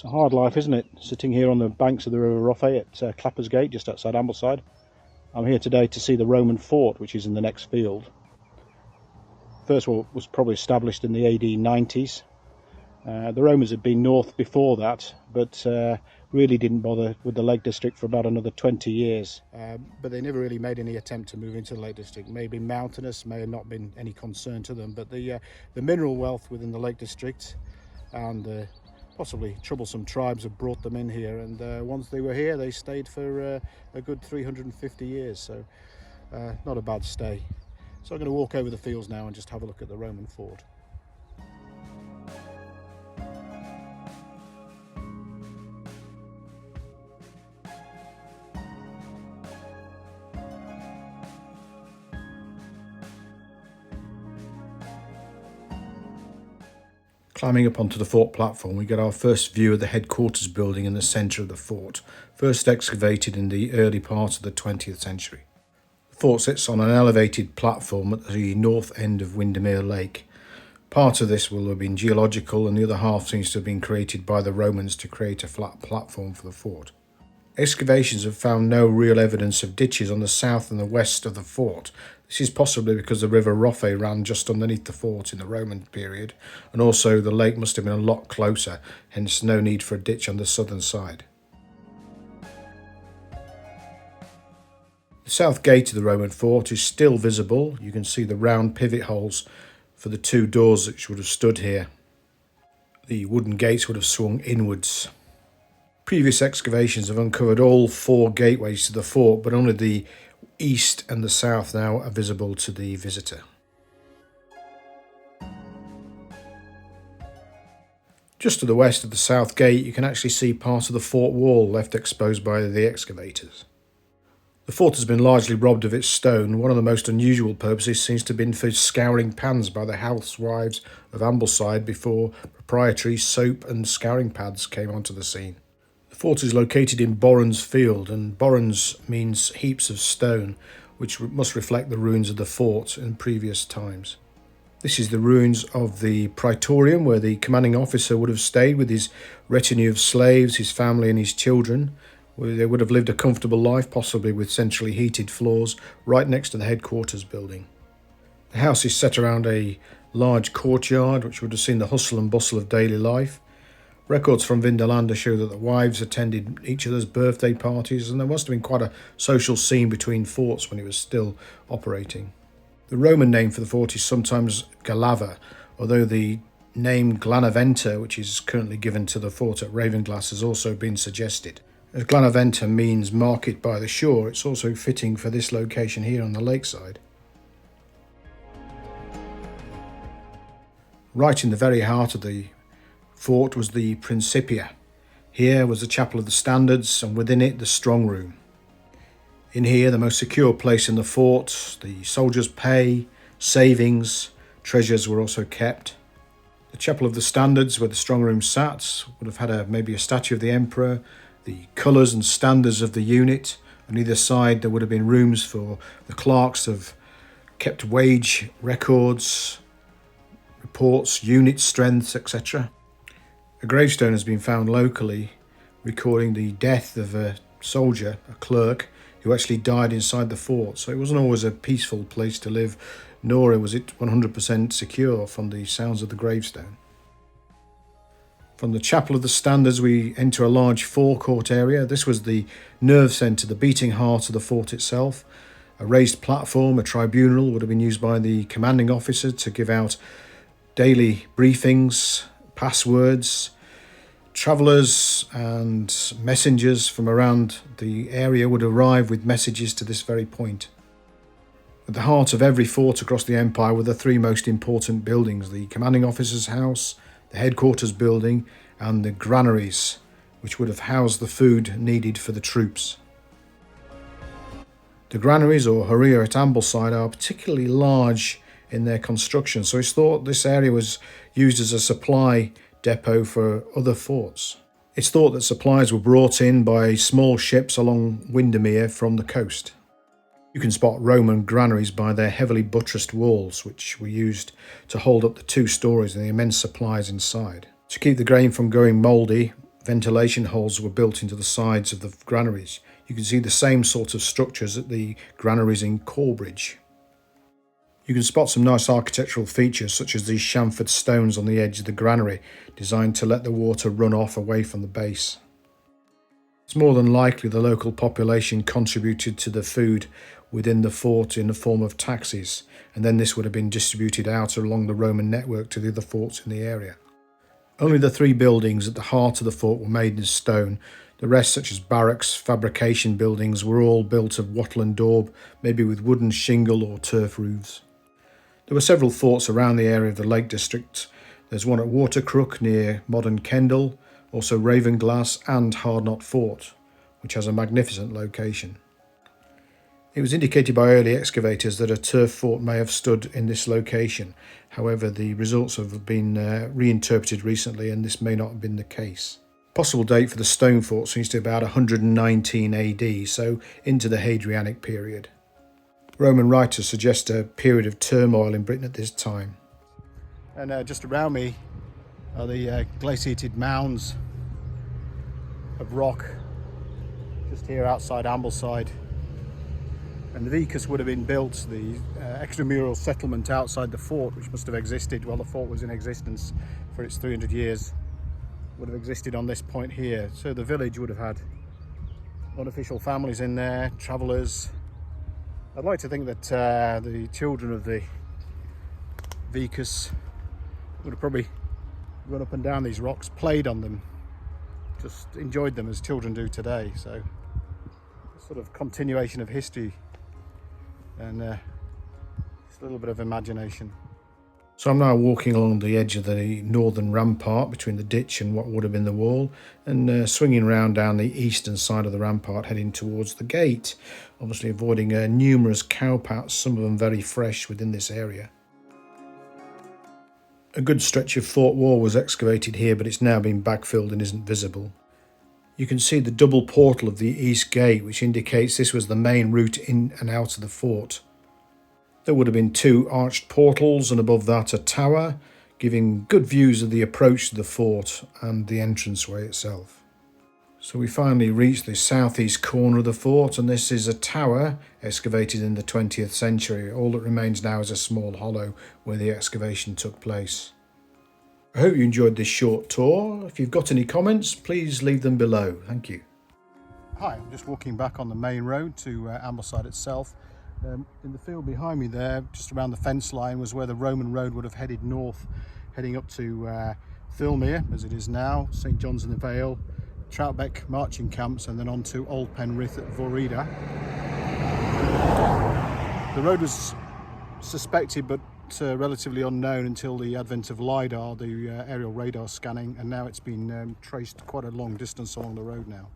It's a hard life, isn't it? Sitting here on the banks of the River Rothay at Clappers Gate, just outside Ambleside. I'm here today to see the Roman fort, which is in the next field. First of all, it was probably established in the AD 90s. The Romans had been north before that, but really didn't bother with the Lake District for about another 20 years. But they never really made any attempt to move into the Lake District. Maybe mountainous, may have not been any concern to them, but the mineral wealth within the Lake District and possibly troublesome tribes have brought them in here, and once they were here they stayed for a good 350 years, so not a bad stay. So I'm going to walk over the fields now and just have a look at the Roman fort. Climbing up onto the fort platform, we get our first view of the headquarters building in the centre of the fort, first excavated in the early part of the 20th century. The fort sits on an elevated platform at the north end of Windermere Lake. Part of this will have been geological, and the other half seems to have been created by the Romans to create a flat platform for the fort. Excavations have found no real evidence of ditches on the south and the west of the fort. This is possibly because the River Rothay ran just underneath the fort in the Roman period, and also the lake must have been a lot closer, hence no need for a ditch on the southern side. The south gate of the Roman fort is still visible. You can see the round pivot holes for the two doors which would have stood here. The wooden gates would have swung inwards. Previous excavations have uncovered all four gateways to the fort, but only the east and the south now are visible to the visitor. Just to the west of the south gate, you can actually see part of the fort wall left exposed by the excavators. The fort has been largely robbed of its stone. One of the most unusual purposes seems to have been for scouring pans by the housewives of Ambleside before proprietary soap and scouring pads came onto the scene. The fort is located in Borons Field, and Borons means heaps of stone, which must reflect the ruins of the fort in previous times. This is the ruins of the Praetorium, where the commanding officer would have stayed with his retinue of slaves, his family and his children. Where they would have lived a comfortable life, possibly with centrally heated floors, right next to the headquarters building. The house is set around a large courtyard, which would have seen the hustle and bustle of daily life. Records from Vindolanda show that the wives attended each other's birthday parties, and there must have been quite a social scene between forts when it was still operating. The Roman name for the fort is sometimes Galava, although the name Glanaventa, which is currently given to the fort at Ravenglass, has also been suggested. As Glanaventa means market by the shore, it's also fitting for this location here on the lakeside. Right in the very heart of the fort was the Principia. Here was the Chapel of the Standards, and within it the strong room. In here, the most secure place in the fort, the soldiers' pay, savings, treasures were also kept. The Chapel of the Standards, where the strong room sat, would have had maybe a statue of the emperor. The colours and standards of the unit. On either side there would have been rooms for the clerks of kept wage records, reports, unit strengths, etc. A gravestone has been found locally recording the death of a soldier, a clerk, who actually died inside the fort. So it wasn't always a peaceful place to live, nor was it 100% secure from the sounds of the gravestone. From the Chapel of the Standards we enter a large forecourt area. This was the nerve centre, the beating heart of the fort itself. A raised platform, a tribunal, would have been used by the commanding officer to give out daily briefings, passwords. Travellers and messengers from around the area would arrive with messages to this very point. At the heart of every fort across the empire were the three most important buildings: the commanding officer's house, the headquarters building, and the Granaries, which would have housed the food needed for the troops. The Granaries, or Horia at Ambleside, are particularly large in their construction, so it's thought this area was used as a supply depot for other forts. It's thought that supplies were brought in by small ships along Windermere from the coast. You can spot Roman granaries by their heavily buttressed walls, which were used to hold up the two stories and the immense supplies inside. To keep the grain from going mouldy, Ventilation holes were built into the sides of the granaries. You can see the same sort of structures at the granaries in Corbridge. You can spot some nice architectural features such as these chamfered stones on the edge of the granary, designed to let the water run off away from the base. It's more than likely the local population contributed to the food within the fort in the form of taxes, and then this would have been distributed out along the Roman network to the other forts in the area. Only the 3 buildings at the heart of the fort were made in stone. The rest, such as barracks, fabrication buildings, were all built of wattle and daub, maybe with wooden shingle or turf roofs. There were several forts around the area of the Lake District. There's one at Watercrook near modern Kendal, also Ravenglass and Hardknot Fort, which has a magnificent location. It was indicated by early excavators that a turf fort may have stood in this location. However, the results have been reinterpreted recently and this may not have been the case. Possible date for the stone fort seems to be about 119 AD, so into the Hadrianic period. Roman writers suggest a period of turmoil in Britain at this time. And just around me are the glaciated mounds of rock just here outside Ambleside. And the vicus would have been built, the extramural settlement outside the fort, which must have existed while the fort was in existence for its 300 years, would have existed on this point here. So the village would have had unofficial families in there, travellers. I'd like to think that the children of the vicus would have probably run up and down these rocks, played on them, just enjoyed them as children do today. So sort of continuation of history and just a little bit of imagination. So I'm now walking along the edge of the northern rampart between the ditch and what would have been the wall, and swinging around down the eastern side of the rampart heading towards the gate, obviously avoiding numerous cowpats, some of them very fresh within this area. A good stretch of fort wall was excavated here, but it's now been backfilled and isn't visible. You can see the double portal of the east gate, which indicates this was the main route in and out of the fort. There would have been 2 arched portals and above that a tower, giving good views of the approach to the fort and the entranceway itself. So we finally reached the southeast corner of the fort, and this is a tower excavated in the 20th century. All that remains now is a small hollow where the excavation took place. I hope you enjoyed this short tour. If you've got any comments, please leave them below. Thank you. Hi, I'm just walking back on the main road to Ambleside itself. In the field behind me there, just around the fence line, was where the Roman road would have headed north, heading up to Thirlmere, as it is now, St John's in the Vale, Troutbeck marching camps, and then on to Old Penrith at Vorida. The road was suspected but relatively unknown until the advent of LiDAR, the aerial radar scanning, and now it's been traced quite a long distance along the road now.